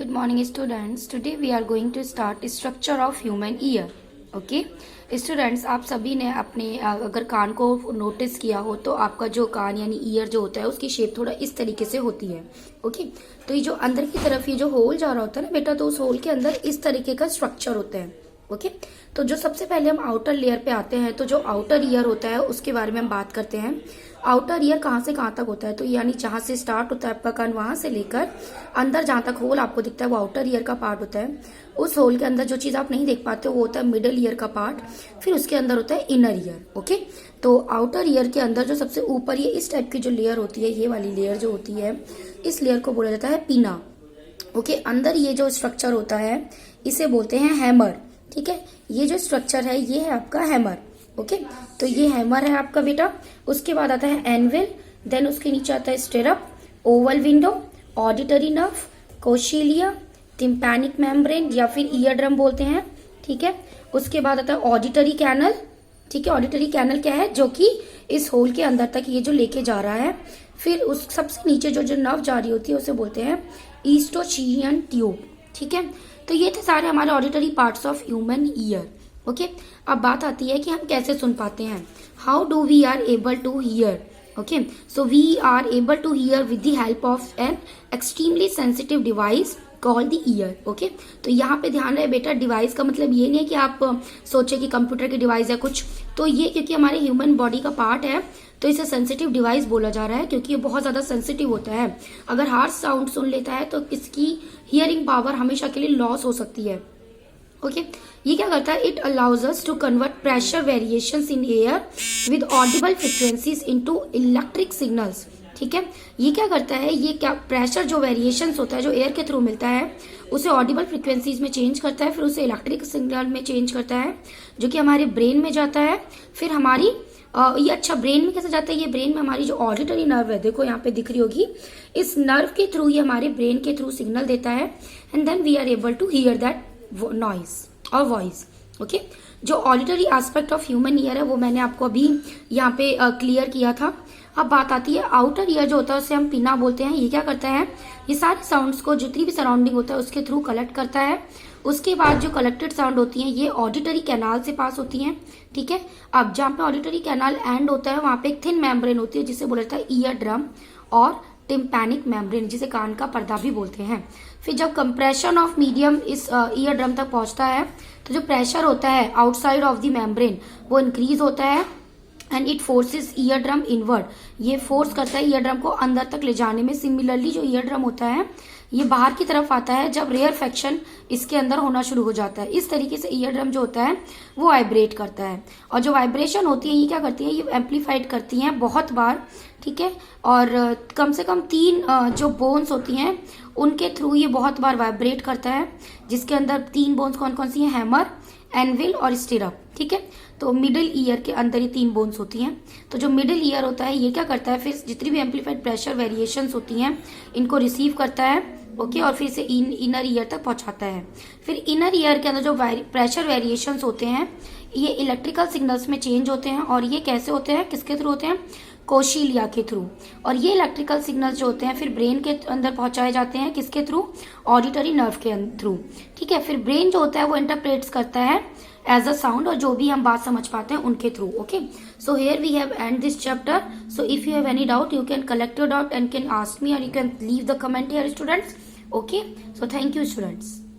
Good morning students. Today we are going to start structure of human ear. Okay students, आप सभी ने अपने अगर कान को नोटिस किया हो तो आपका जो कान यानी ईयर जो होता है उसकी शेप थोड़ा इस तरीके से होती है. ओके तो ये जो अंदर की तरफ ये जो होल जा रहा होता है ना बेटा, तो उस होल के अंदर इस तरीके का स्ट्रक्चर होता है. ओके तो जो सबसे पहले हम आउटर लेयर पे आते हैं, तो जो आउटर ईयर होता है उसके बारे में हम बात करते हैं. आउटर ईयर कहाँ से कहाँ तक होता है, तो यानी जहां से स्टार्ट होता है आपका कान वहां से लेकर अंदर जहां तक होल आपको दिखता है वो आउटर ईयर का पार्ट होता है. उस होल के अंदर जो चीज आप नहीं देख पाते वो होता है मिडल ईयर का पार्ट. फिर उसके अंदर होता है इनर ईयर. ओके तो आउटर ईयर के अंदर जो सबसे ऊपर ये इस टाइप की जो लेयर होती है, ये वाली लेयर जो होती है, इस लेयर को बोला जाता है पीना. ओके अंदर ये जो स्ट्रक्चर होता है इसे बोलते हैं हैमर. ठीक है, ये जो स्ट्रक्चर है ये है आपका हैमर. ओके तो ये हैमर है आपका बेटा. उसके बाद आता है एनविल, देन उसके नीचे आता है stirrup, oval window, auditory nerve, cochlea, tympanic membrane या फिर ईयर ड्रम बोलते हैं. ठीक है, उसके बाद आता है ऑडिटरी कैनल. ठीक है, ऑडिटरी कैनल क्या है, जो कि इस होल के अंदर तक ये जो लेके जा रहा है. फिर उस सबसे नीचे जो नर्व जा रही होती है उसे बोलते हैं ईस्टोचियन ट्यूब. ठीक है, तो ये थे सारे हमारे auditory parts of human year. Okay अब बात आती है कि हम कैसे सुन पाते हैं. How do we are able to hear. Okay so we are able to hear with the help of an extremely sensitive device called the ear. Okay तो यहाँ पे ध्यान रहे बेटा, डिवाइस का मतलब ये नहीं है कि आप सोचे कि कंप्यूटर की डिवाइस है कुछ. तो ये क्योंकि हमारे ह्यूमन बॉडी का पार्ट है तो इसे सेंसिटिव डिवाइस बोला जा रहा है, क्योंकि ये बहुत ज्यादा सेंसिटिव होता है. अगर हार्श साउंड सुन लेता है तो इसकी हियरिंग पावर हमेशा के लिए लॉस हो सकती है. ओके ये क्या करता है, it allows us to convert pressure variations in air with audible frequencies into electric signals. ठीक है, ये क्या करता है, ये क्या प्रेशर जो वेरिएशंस होता है जो एयर के थ्रू मिलता है उसे ऑडिबल फ्रिक्वेंसीज में चेंज करता है, फिर उसे इलेक्ट्रिक सिग्नल में चेंज करता है जो कि हमारे ब्रेन में जाता है. फिर हमारी ये अच्छा ब्रेन में कैसे जाता है, ये ब्रेन में हमारी जो ऑडिटरी नर्व है, देखो यहाँ पे दिख रही होगी, इस नर्व के थ्रू ये हमारे ब्रेन के थ्रू सिग्नल देता है and then we are able to hear that noise और वॉइस. ओके जो auditory aspect of human ear है वो मैंने आपको अभी यहाँ पे क्लियर किया था. अब बात आती है आउटर ईयर जो होता है उसे हम पिना बोलते हैं. ये क्या करता है, ये सारे साउंड्स को जितनी भी सराउंडिंग होता है उसके थ्रू कलेक्ट करता है. उसके बाद जो कलेक्टेड साउंड होती हैं ये ऑडिटरी कैनाल से पास होती हैं. ठीक है, अब जहाँ पे ऑडिटरी कैनाल एंड होता है वहां पे एक थिन मेम्ब्रेन होती है जिसे बोला जाता है ईयर ड्रम और टिम्पैनिक मेम्ब्रेन, जिसे कान का पर्दा भी बोलते हैं. फिर जब कंप्रेशन ऑफ मीडियम इस ईयर ड्रम तक पहुंचता है तो जो प्रेशर होता है आउटसाइड ऑफ द मेम्ब्रेन वो इंक्रीज होता है and it forces ear drum inward. ये फोर्स करता है ईयर ड्रम को अंदर तक ले जाने में. सिमिलरली जो ईयर ड्रम होता है ये बाहर की तरफ आता है जब रेयरफेक्शन इसके अंदर होना शुरू हो जाता है. इस तरीके से ईयर ड्रम जो होता है वो वाइब्रेट करता है, और जो वाइब्रेशन होती है ये क्या करती है, ये एम्पलीफाइड करती हैं बहुत बार. ठीक है, और कम से कम 3 जो बोन्स होती हैं उनके थ्रू ये बहुत बार वाइब्रेट करता है, जिसके अंदर 3 बोन्स कौन कौन सी हैं, हैमर, एनविल और स्टिरअप. ठीक है, तो मिडिल ईयर के अंदर ये 3 बोन्स होती हैं. तो जो मिडिल ईयर होता है ये क्या करता है, फिर जितनी भी एम्पलीफाइड प्रेशर वेरिएशंस होती हैं इनको रिसीव करता है. ओके और फिर से इनर ईयर तक पहुंचाता है. फिर इनर ईयर के अंदर जो प्रेशर वेरिएशंस होते हैं ये इलेक्ट्रिकल सिग्नल्स में चेंज होते हैं, और ये कैसे होते हैं, किसके थ्रू होते हैं, कोशिलिया के थ्रू. और ये इलेक्ट्रिकल सिग्नल्स जो होते हैं फिर ब्रेन के अंदर पहुंचाए जाते हैं, किसके थ्रू, ऑडिटरी नर्व के थ्रू. ठीक है, फिर ब्रेन जो होता है वो इंटरप्रेट्स करता है एज अ साउंड, और जो भी हम बात समझ पाते हैं उनके through. Okay so here we have end this chapter. So if you have any doubt you can collect your doubt and can ask me, or you can leave the comment here students. Okay, so thank you students.